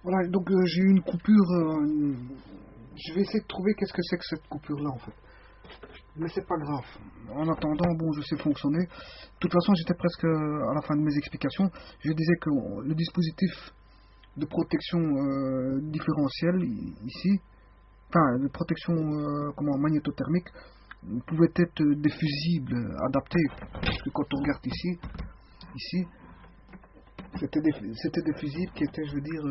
Voilà, donc j'ai eu une coupure. Je vais essayer de trouver qu'est-ce que c'est que cette coupure-là en fait. Mais c'est pas grave. En attendant, bon, je sais fonctionner. De toute façon, j'étais presque à la fin de mes explications. Je disais que le dispositif de protection différentielle ici, enfin de protection comment magnétothermique, pouvait être des fusibles adaptés. Parce que quand on regarde ici, c'était des fusibles qui étaient, je veux dire,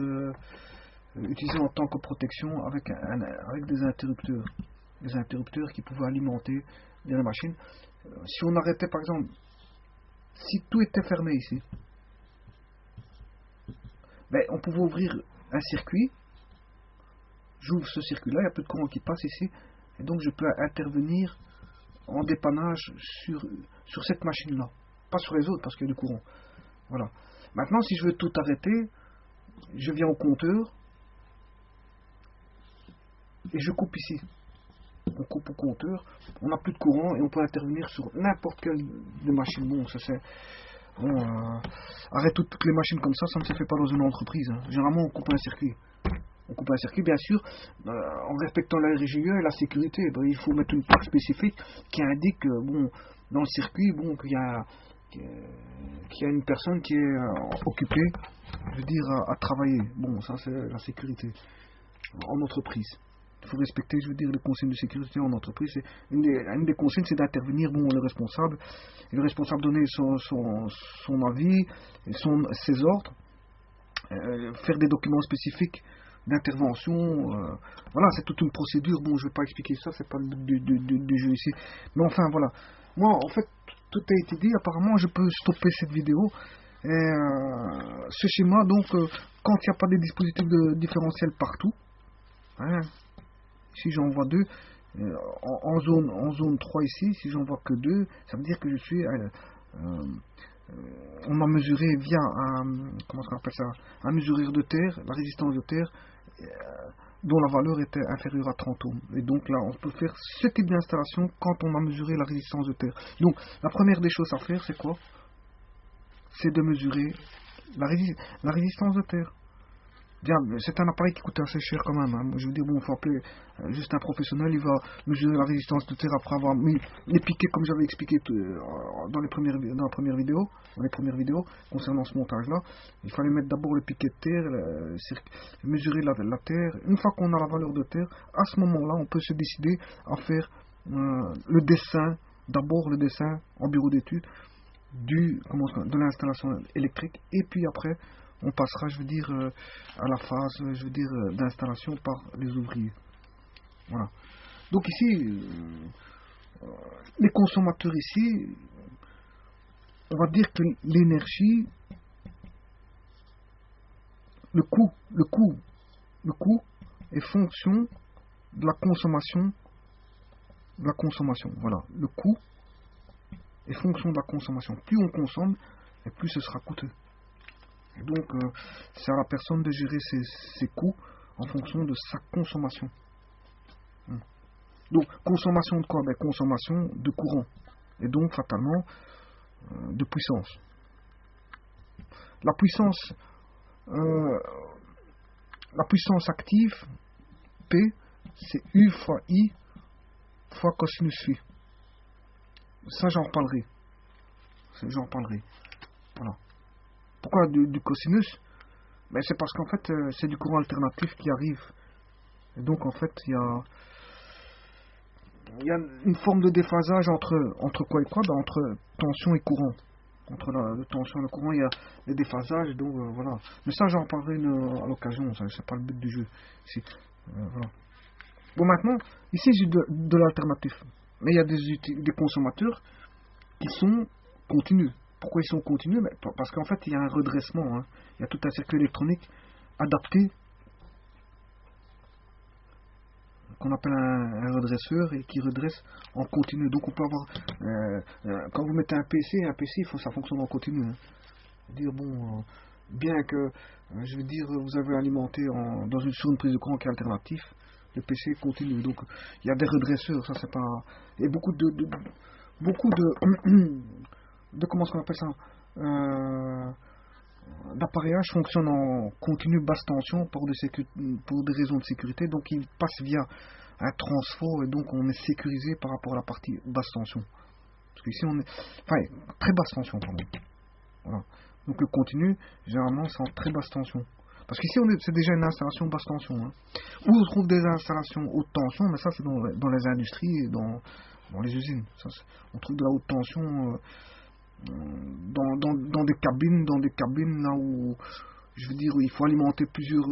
utilisés en tant que protection avec des interrupteurs qui pouvaient alimenter les machines. Si on arrêtait, par exemple, si tout était fermé ici, ben, on pouvait ouvrir un circuit. J'ouvre ce circuit-là, il y a peu de courant qui passe ici, et donc je peux intervenir en dépannage sur cette machine-là. Pas sur les autres parce qu'il y a du courant. Voilà. Maintenant, si je veux tout arrêter, je viens au compteur et je coupe ici. On coupe au compteur, on n'a plus de courant et on peut intervenir sur n'importe quelle des machines. Bon, ça c'est. Bon, arrête toutes les machines comme ça ne se fait pas dans une entreprise. Hein. Généralement, on coupe un circuit. On coupe un circuit, bien sûr, en respectant la RGE et la sécurité. Ben, il faut mettre une plaque spécifique qui indique, bon, dans le circuit, bon, qu'il y a une personne qui est occupée, je veux dire, à travailler. Bon, ça c'est la sécurité en entreprise. Il faut respecter, je veux dire, les consignes de sécurité en entreprise. Une des consignes, c'est d'intervenir, bon, le responsable. Et le responsable donner son avis, et ses ordres, faire des documents spécifiques d'intervention. Voilà, c'est toute une procédure. Bon, je ne vais pas expliquer ça, c'est pas le but du jeu ici. Mais enfin, voilà. Moi, en fait, tout a été dit. Apparemment, je peux stopper cette vidéo. Et, ce schéma, donc, quand il n'y a pas des dispositifs de différentiel partout, hein, si j'en vois deux, en zone 3 ici, si j'en vois que deux, ça veut dire que je suis on m'a mesuré via comment on appelle ça, un mesureur de terre, la résistance de terre, euh, dont la valeur était inférieure à 30 ohms. Et donc là, on peut faire ce type d'installation quand on a mesuré la résistance de terre. Donc, la première des choses à faire, c'est quoi? C'est de mesurer la résistance de terre. Bien, c'est un appareil qui coûte assez cher quand même. Hein. Je veux dire, bon, il faut appeler juste un professionnel. Il va mesurer la résistance de terre après avoir mis les piquets, comme j'avais expliqué dans la première vidéo, dans les premières vidéos concernant ce montage-là. Il fallait mettre d'abord le piquet de terre, mesurer la terre. Une fois qu'on a la valeur de terre, à ce moment-là, on peut se décider à faire le dessin, d'abord le dessin en bureau d'études de l'installation électrique, et puis après on passera, je veux dire, à la phase, je veux dire, d'installation par les ouvriers. Voilà. Donc ici, les consommateurs ici, on va dire que l'énergie, le coût, le coût est fonction de la consommation, Voilà, le coût est fonction de la consommation. Plus on consomme, et plus ce sera coûteux. Et donc, c'est à la personne de gérer ses coûts en fonction de sa consommation. Donc, consommation de quoi? Ben, consommation de courant. Et donc, fatalement, de puissance. La puissance, euh, la puissance active, P, c'est U fois I fois cosinus phi. Ça, j'en reparlerai. Voilà. Pourquoi du cosinus? Ben, c'est parce qu'en fait, c'est du courant alternatif qui arrive. Et donc, en fait, il y a une forme de déphasage entre quoi et quoi? Ben, entre tension et courant. Entre la tension et le courant, il y a des déphasages, donc voilà. Mais ça, j'en parlerai à l'occasion, ça, c'est pas le but du jeu. Ici. Voilà. Bon, maintenant, ici, j'ai de l'alternatif. Mais il y a des consommateurs qui sont continus. Pourquoi ils sont continus? Parce qu'en fait, il y a un redressement. Hein. Il y a tout un circuit électronique adapté, qu'on appelle un redresseur, et qui redresse en continu. Donc, on peut avoir... quand vous mettez un PC, il faut que ça fonctionne en continu. Hein. Dire, bon... bien que, je veux dire, vous avez alimenté sur une prise de courant qui est alternatif, le PC continue. Donc, il y a des redresseurs, ça c'est pas... Et beaucoup de comment est-ce qu'on appelle ça, d'appareillage fonctionne en continu basse tension pour des raisons de sécurité, donc il passe via un transfo et donc on est sécurisé par rapport à la partie basse tension. Parce qu'ici on est, enfin, très basse tension, pardon. Voilà. Donc le continu, généralement, c'est en très basse tension. Parce qu'ici, c'est déjà une installation basse tension. Hein. Où on trouve des installations haute tension, mais ça, c'est dans les industries et dans les usines. Ça, on trouve de la haute tension dans des cabines là où, je veux dire, où il faut alimenter plusieurs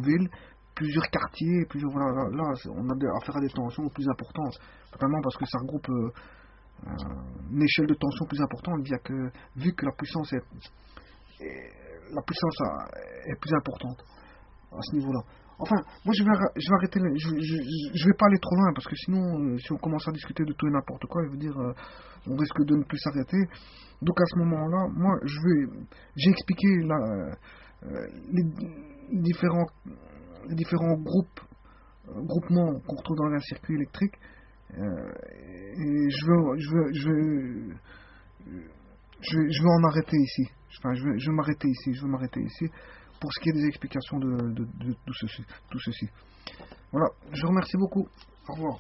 villes, plusieurs quartiers, voilà, là, on a affaire à des tensions plus importantes. Notamment parce que ça regroupe une échelle de tension plus importante, vu que la puissance est plus importante à ce niveau-là. Enfin, moi je vais arrêter, je vais pas aller trop loin parce que sinon, si on commence à discuter de tout et n'importe quoi, je veux dire, on risque de ne plus s'arrêter. Donc à ce moment-là, moi j'ai expliqué les différents groupements qu'on retrouve dans un circuit électrique. Et je vais en arrêter ici. Enfin, je vais m'arrêter ici pour ce qui est des explications de tout ceci. Voilà, je vous remercie beaucoup. Au revoir.